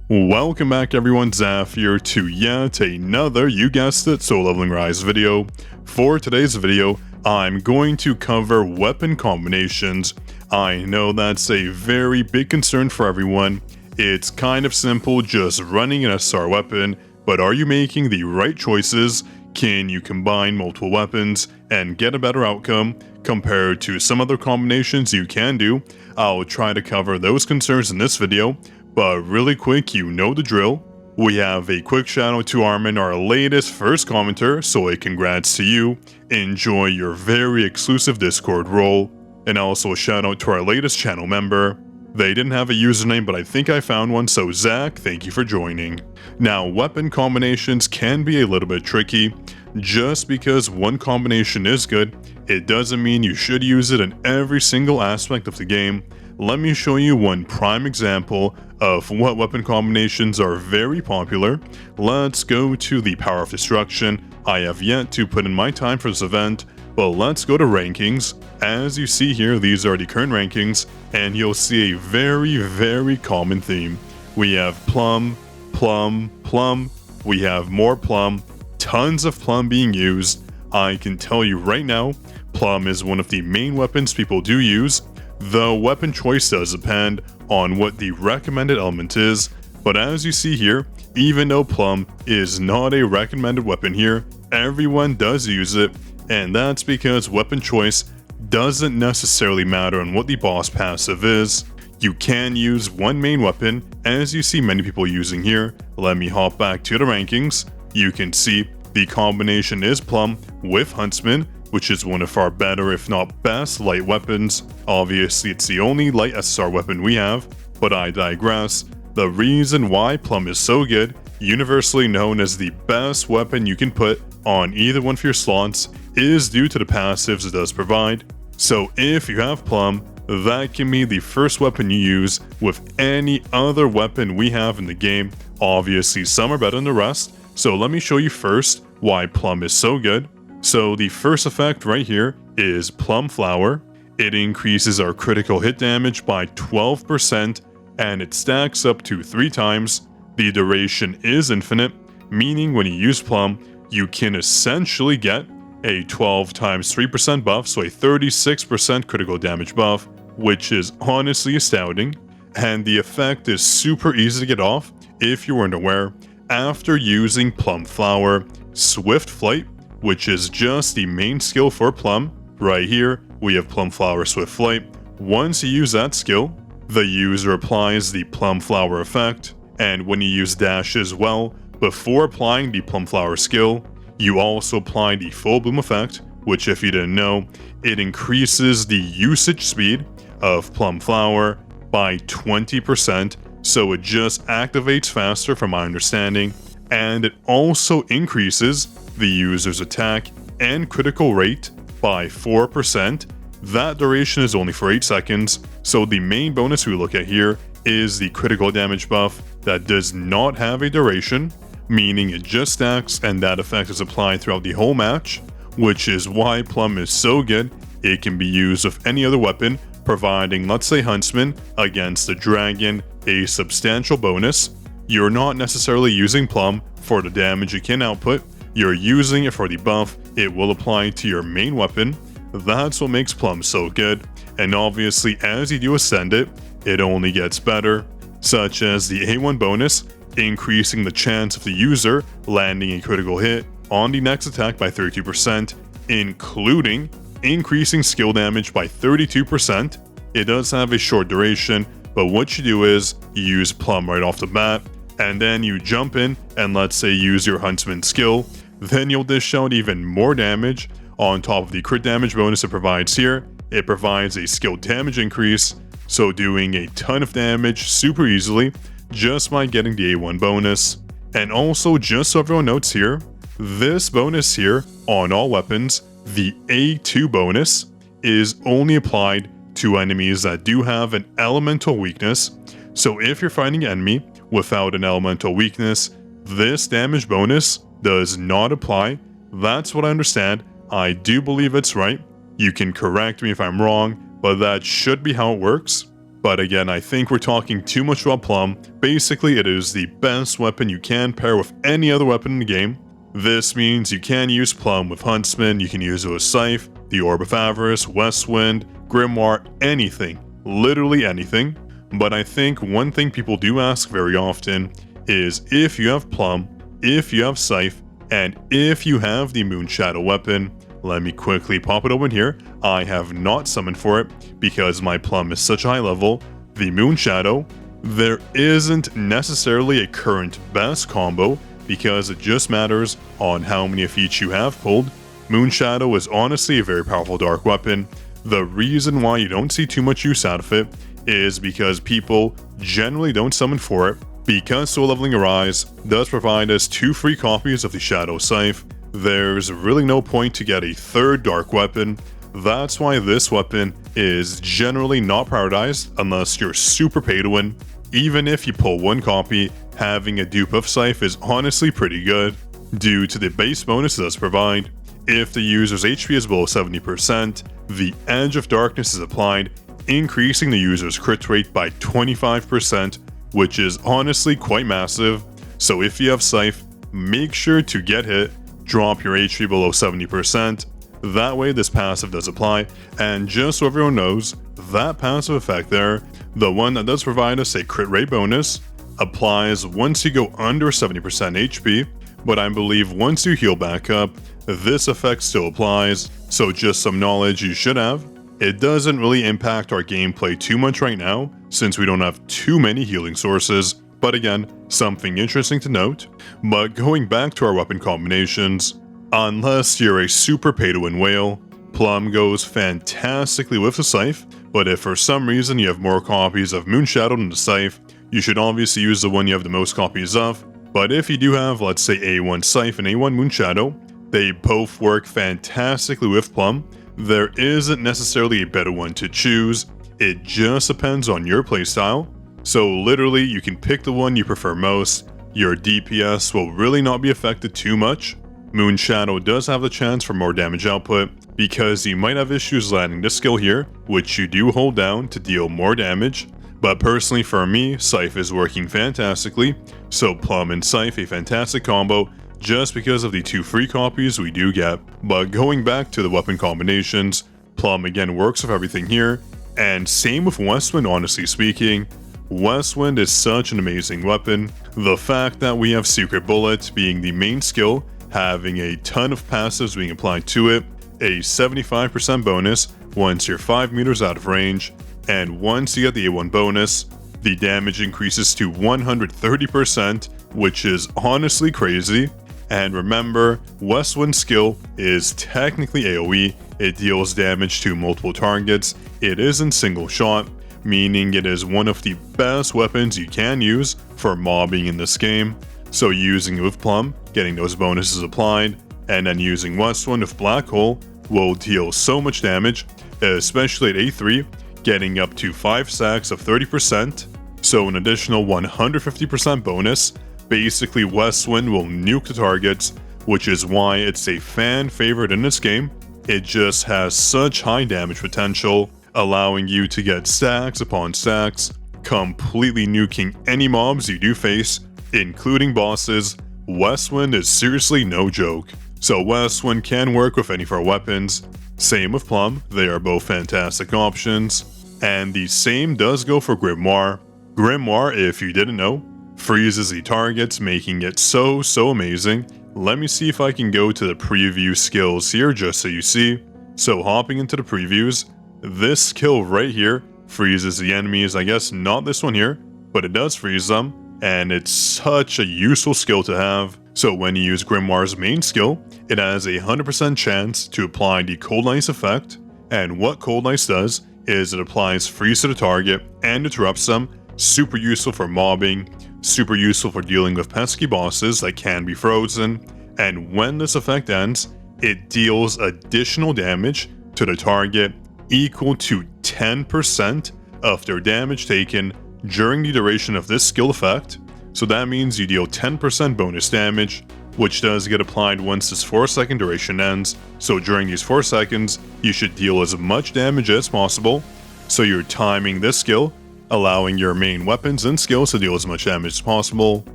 Welcome back everyone, Zaf here to yet another, you guessed it, Soul Leveling Rise video. For today's video, I'm going to cover weapon combinations. I know that's a very big concern for everyone. It's kind of simple just running an SR weapon, but are you making the right choices? Can you combine multiple weapons and get a better outcome compared to some other combinations you can do? I'll try to cover those concerns in this video. But really quick, you know the drill. We have a quick shout out to Armin, our latest first commenter, so a congrats to you. Enjoy your very exclusive Discord role. And also a shout out to our latest channel member. They didn't have a username, but I think I found one, so Zach, thank you for joining. Now, weapon combinations can be a little bit tricky. Just because one combination is good, it doesn't mean you should use it in every single aspect of the game. Let me show you one prime example of what weapon combinations are very popular. Let's go to the Power of Destruction. I have yet to put in my time for this event, but let's go to rankings. As you see here, these are the current rankings, and you'll see a very common theme. We have Plum, Plum, Plum. We have more Plum, tons of Plum being used. I can tell you right now, Plum is one of the main weapons people do use. The weapon choice does depend on what the recommended element is, but as you see here, even though Plum is not a recommended weapon here, everyone does use it, and that's because weapon choice doesn't necessarily matter on what the boss passive is. You can use one main weapon, as you see many people using here. Let me hop back to the rankings. You can see the combination is Plum with Huntsman, which is one of our better if not best light weapons. Obviously it's the only light SR weapon we have, but I digress. The reason why Plum is so good, universally known as the best weapon you can put on either one of your slots, is due to the passives it does provide. So if you have Plum, that can be the first weapon you use with any other weapon we have in the game. Obviously some are better than the rest, so let me show you first why Plum is so good. So the first effect right here is Plum Flower. It increases our critical hit damage by 12% and it stacks up to 3 times. The duration is infinite, meaning when you use Plum, you can essentially get a 12 times 3% buff, so a 36% critical damage buff, which is honestly astounding. And the effect is super easy to get off if you weren't aware. After using Plum Flower, Swift Flight, which is just the main skill for Plum. Right here, we have Plum Flower Swift Flight. Once you use that skill, the user applies the Plum Flower effect, and when you use dash as well, before applying the Plum Flower skill, you also apply the Full Bloom effect, which if you didn't know, it increases the usage speed of Plum Flower by 20%, so it just activates faster from my understanding, and it also increases the user's attack and critical rate by 4%. That duration is only for 8 seconds, so the main bonus we look at here is the critical damage buff that does not have a duration, meaning it just stacks and that effect is applied throughout the whole match, which is why Plum is so good. It can be used with any other weapon, providing, let's say, Huntsman against a dragon, a substantial bonus. You're not necessarily using Plum for the damage it can output, you're using it for the buff it will apply to your main weapon. That's what makes Plum so good, and obviously as you do ascend it, it only gets better, such as the A1 bonus, increasing the chance of the user landing a critical hit on the next attack by 32%, including increasing skill damage by 32%. It does have a short duration, but what you do is you use Plum right off the bat, and then you jump in and let's say use your Huntsman skill. Then you'll dish out even more damage on top of the crit damage bonus it provides here. It provides a skill damage increase, so doing a ton of damage super easily just by getting the A1 bonus. And also, just so everyone notes here, this bonus here on all weapons, the A2 bonus, is only applied to enemies that do have an elemental weakness. So if you're fighting an enemy without an elemental weakness, this damage bonus does not apply. That's what I understand. I do believe it's right. You can correct me if I'm wrong, but that should be how it works. But again, I think we're talking too much about Plum. Basically, it is the best weapon you can pair with any other weapon in the game. This means you can use Plum with Huntsman, you can use it with Scythe, the Orb of Avarice, Westwind, Grimoire, anything. Literally anything. But I think one thing people do ask very often is if you have Plum, if you have Scythe, and if you have the Moon Shadow weapon. Let me quickly pop it open here. I have not summoned for it because my Plum is such a high level. The Moon Shadow, there isn't necessarily a current best combo because it just matters on how many of each you have pulled. Moon Shadow is honestly a very powerful dark weapon. The reason why you don't see too much use out of it is because people generally don't summon for it. Because Soul Leveling Arise does provide us 2 free copies of the Shadow Scythe, there's really no point to get a third dark weapon. That's why this weapon is generally not prioritized unless you're super pay to win. Even if you pull 1 copy, having a dupe of Scythe is honestly pretty good, due to the base bonus it does provide. If the user's HP is below 70%, the Edge of Darkness is applied, increasing the user's crit rate by 25%, which is honestly quite massive. So if you have Scythe, make sure to get hit, drop your HP below 70%, that way this passive does apply, and just so everyone knows, that passive effect there, the one that does provide us a crit rate bonus, applies once you go under 70% HP, but I believe once you heal back up, this effect still applies, so just some knowledge you should have. It doesn't really impact our gameplay too much right now, since we don't have too many healing sources, but again, something interesting to note. But going back to our weapon combinations, unless you're a super pay-to-win whale, Plum goes fantastically with the Scythe, but if for some reason you have more copies of Moon Shadow than the Scythe, you should obviously use the one you have the most copies of. But if you do have, let's say, A1 Scythe and A1 Moon Shadow, they both work fantastically with Plum. There isn't necessarily a better one to choose, it just depends on your playstyle. So literally, you can pick the one you prefer most. Your DPS will really not be affected too much. Moon Shadow does have the chance for more damage output, because you might have issues landing this skill here, which you do hold down to deal more damage. But personally for me, Scythe is working fantastically, so Plum and Scythe a fantastic combo, just because of the 2 free copies we do get. But going back to the weapon combinations, Plum again works with everything here, and same with Westwind honestly speaking. Westwind is such an amazing weapon. The fact that we have Secret Bullet being the main skill, having a ton of passives being applied to it, a 75% bonus once you're 5 meters out of range, and once you get the A1 bonus, the damage increases to 130%, which is honestly crazy. And remember, Westwind's skill is technically AoE, it deals damage to multiple targets, it isn't single shot, meaning it is one of the best weapons you can use for mobbing in this game. So using it with Plum, getting those bonuses applied, and then using Westwind with Black Hole will deal so much damage, especially at A3, getting up to 5 stacks of 30%, so an additional 150% bonus. Basically, Westwind will nuke the targets, which is why it's a fan favorite in this game. It just has such high damage potential, allowing you to get stacks upon stacks, completely nuking any mobs you do face, including bosses. Westwind is seriously no joke. So Westwind can work with any of our weapons. Same with Plum, they are both fantastic options. And the same does go for Grimoire. Grimoire, if you didn't know, freezes the targets, making it so amazing. Let me see if I can go to the preview skills here just so you see. So hopping into the previews, this skill right here freezes the enemies. I guess not this one here, but it does freeze them, and it's such a useful skill to have. So when you use Grimoire's main skill, it has a 100% chance to apply the Cold Ice effect, and what Cold Ice does is it applies freeze to the target and interrupts them. Super useful for mobbing, super useful for dealing with pesky bosses that can be frozen, and when this effect ends, it deals additional damage to the target equal to 10% of their damage taken during the duration of this skill effect. So that means you deal 10% bonus damage, which does get applied once this 4-second duration ends. So during these 4 seconds, you should deal as much damage as possible. So you're timing this skill allowing your main weapons and skills to deal as much damage as possible.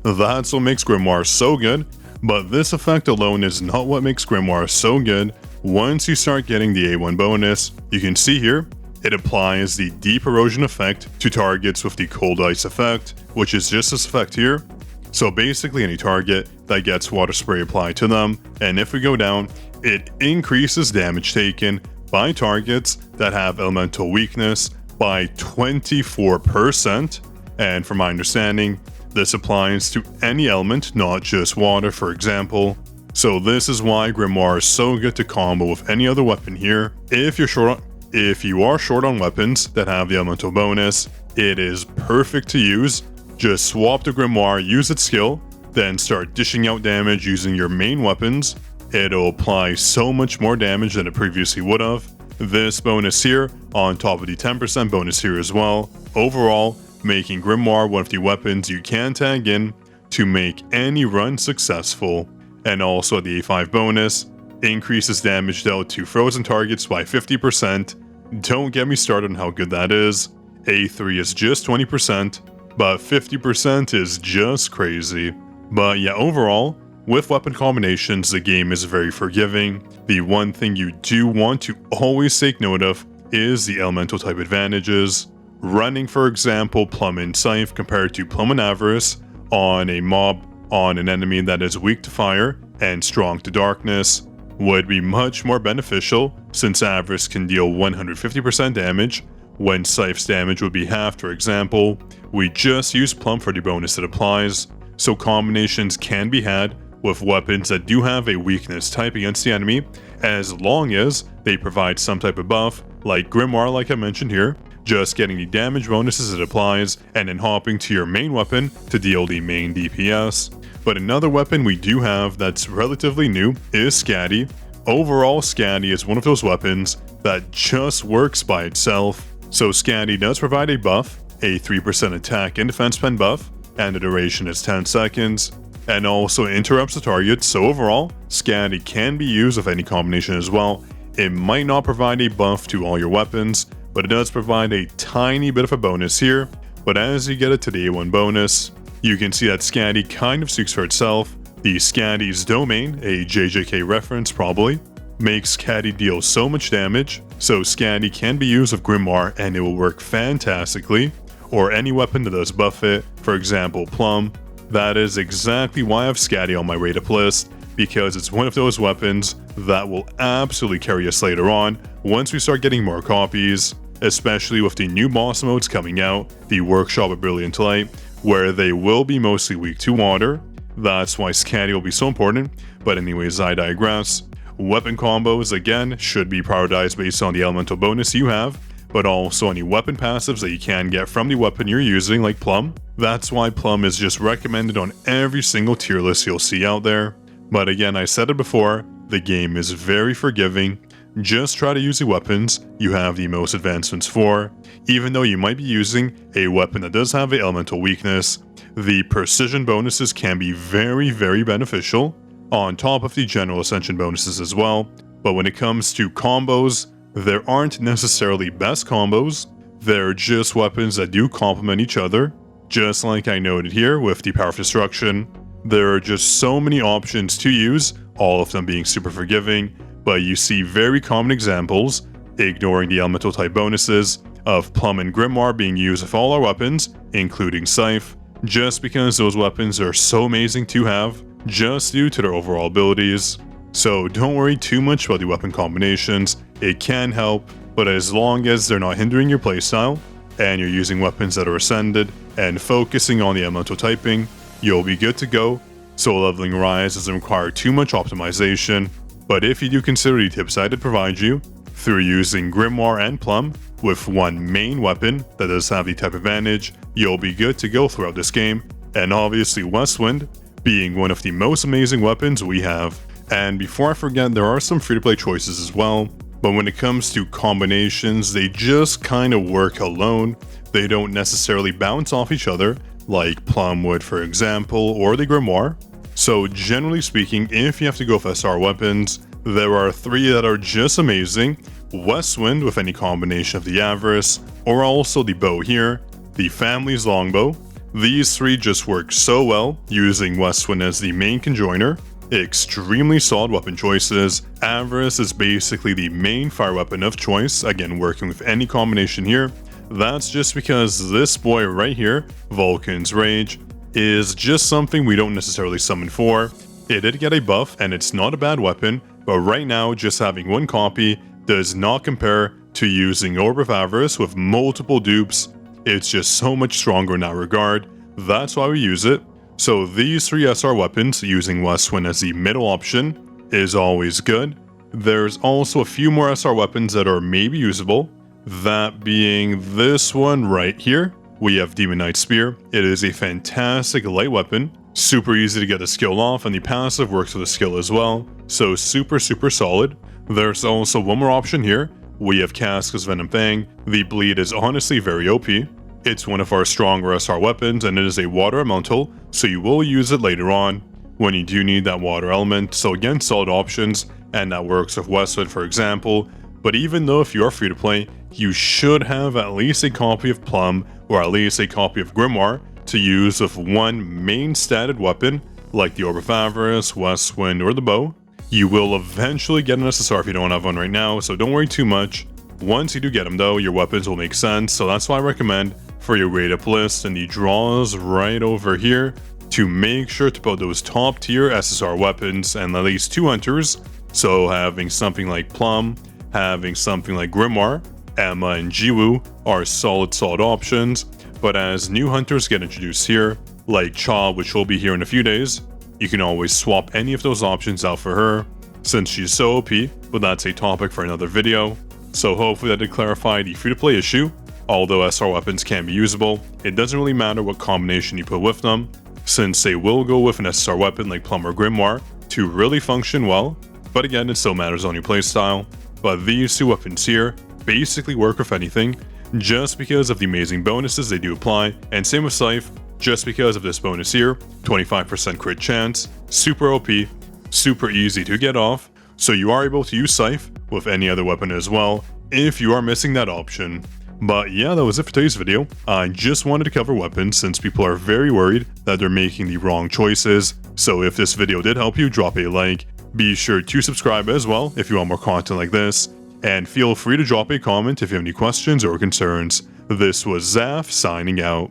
That's what makes Grimoire so good, but this effect alone is not what makes Grimoire so good. Once you start getting the A1 bonus, you can see here, it applies the Deep Erosion effect to targets with the Cold Ice effect, which is just this effect here. So basically any target that gets water spray applied to them, and if we go down, it increases damage taken by targets that have elemental weakness by 24%, and from my understanding, this applies to any element, not just water, for example. So this is why Grimoire is so good to combo with any other weapon here. If you are short on weapons that have the elemental bonus, it is perfect to use. Just swap to Grimoire, use its skill, then start dishing out damage using your main weapons. It'll apply so much more damage than it previously would have. This bonus here, on top of the 10% bonus here as well, overall, making Grimoire one of the weapons you can tag in to make any run successful. And also the A5 bonus, increases damage dealt to frozen targets by 50%. Don't get me started on how good that is. A3 is just 20%, but 50% is just crazy. But yeah, overall, with weapon combinations, the game is very forgiving. The one thing you do want to always take note of is the elemental type advantages. Running, for example, Plum and Scythe compared to Plum and Avarice on a mob on an enemy that is weak to fire and strong to darkness would be much more beneficial, since Avarice can deal 150% damage when Scythe's damage would be halved. For example, we just use Plum for the bonus that applies, so combinations can be had with weapons that do have a weakness type against the enemy, as long as they provide some type of buff, like Grimoire like I mentioned here, just getting the damage bonuses it applies, and then hopping to your main weapon to deal the main DPS. But another weapon we do have that's relatively new is Scatty. Overall, Scatty is one of those weapons that just works by itself. So Scatty does provide a buff, a 3% attack and defense pen buff, and the duration is 10 seconds, and also interrupts the target. So overall, Scatty can be used with any combination as well. It might not provide a buff to all your weapons, but it does provide a tiny bit of a bonus here. But as you get it to the A1 bonus, you can see that Scatty kind of speaks for itself. The Scatty's domain, a JJK reference probably, makes Scatty deal so much damage, so Scatty can be used with Grimoire and it will work fantastically, or any weapon that does buff it, for example Plum. That is exactly why I have Scatty on my rate up list, because it's one of those weapons that will absolutely carry us later on once we start getting more copies, especially with the new boss modes coming out, the Workshop of Brilliant Light, where they will be mostly weak to water. That's why Scatty will be so important, but anyways, I digress. Weapon combos, again, should be prioritized based on the elemental bonus you have, but also any weapon passives that you can get from the weapon you're using, like Plum. That's why Plum is just recommended on every single tier list you'll see out there. But again, I said it before, the game is very forgiving. Just try to use the weapons you have the most advancements for. Even though you might be using a weapon that does have an elemental weakness, the precision bonuses can be very, very beneficial, on top of the general ascension bonuses as well. But when it comes to combos, there aren't necessarily best combos, they're just weapons that do complement each other. Just like I noted here with the Power of Destruction, there are just so many options to use, all of them being super forgiving, but you see very common examples, ignoring the elemental type bonuses, of Plum and Grimoire being used with all our weapons, including Scythe, just because those weapons are so amazing to have, just due to their overall abilities. So don't worry too much about the weapon combinations, it can help, but as long as they're not hindering your playstyle, and you're using weapons that are ascended, and focusing on the elemental typing, you'll be good to go. Soul Leveling Rise doesn't require too much optimization, but if you do consider the tips I did provide you, through using Grimoire and Plum, with one main weapon that does have the type advantage, you'll be good to go throughout this game, and obviously Westwind being one of the most amazing weapons we have. And before I forget, there are some free-to-play choices as well, but when it comes to combinations, they just kind of work alone. They don't necessarily bounce off each other, like Plum would for example, or the Grimoire. So generally speaking, if you have to go for SR weapons, there are three that are just amazing. Westwind with any combination of the Avarice, or also the bow here, the family's longbow. These three just work so well, using Westwind as the main conjoiner. Extremely solid weapon choices. Avarice is basically the main fire weapon of choice, again working with any combination here. That's just because this boy right here, Vulcan's Rage, is just something we don't necessarily summon for. It did get a buff and it's not a bad weapon, but right now just having one copy does not compare to using Orb of Avarice with multiple dupes. It's just so much stronger in that regard. That's why we use it. So these three SR weapons, using Westwind as the middle option, is always good. There's also a few more SR weapons that are maybe usable. That being this one right here. We have Demon Knight Spear. It is a fantastic light weapon. Super easy to get the skill off, and the passive works with the skill as well. So super solid. There's also one more option here. We have Casca's Venom Fang. The bleed is honestly very OP. It's one of our stronger SR weapons, and it is a water elemental, so you will use it later on when you do need that water element. So again, solid options, and that works with Westwood for example. But even though if you are free to play, you should have at least a copy of Plum, or at least a copy of Grimoire, to use with one main statted weapon, like the Orb of Avarice, Westwind, or the bow. You will eventually get an SSR if you don't have one right now, so don't worry too much. Once you do get them though, your weapons will make sense, so that's why I recommend for your rate up list and the draws right over here to make sure to put those top tier SSR weapons and at least 2 hunters. So having something like Plum, having something like Grimoire, Emma, and JINWOO are solid options. But as new hunters get introduced here, like Cha, which will be here in a few days, you can always swap any of those options out for her, since she's so OP, but that's a topic for another video. So hopefully that did clarify the free-to-play issue. Although SR weapons can be usable, it doesn't really matter what combination you put with them, since they will go with an SR weapon like Plum or Grimoire to really function well, but again it still matters on your playstyle. But these two weapons here basically work with anything, just because of the amazing bonuses they do apply, and same with Scythe, just because of this bonus here, 25% crit chance, super OP, super easy to get off, so you are able to use Scythe with any other weapon as well, if you are missing that option. But yeah, that was it for today's video. I just wanted to cover weapons since people are very worried that they're making the wrong choices, so if this video did help you, drop a like, be sure to subscribe as well if you want more content like this, and feel free to drop a comment if you have any questions or concerns. This was Zaf signing out.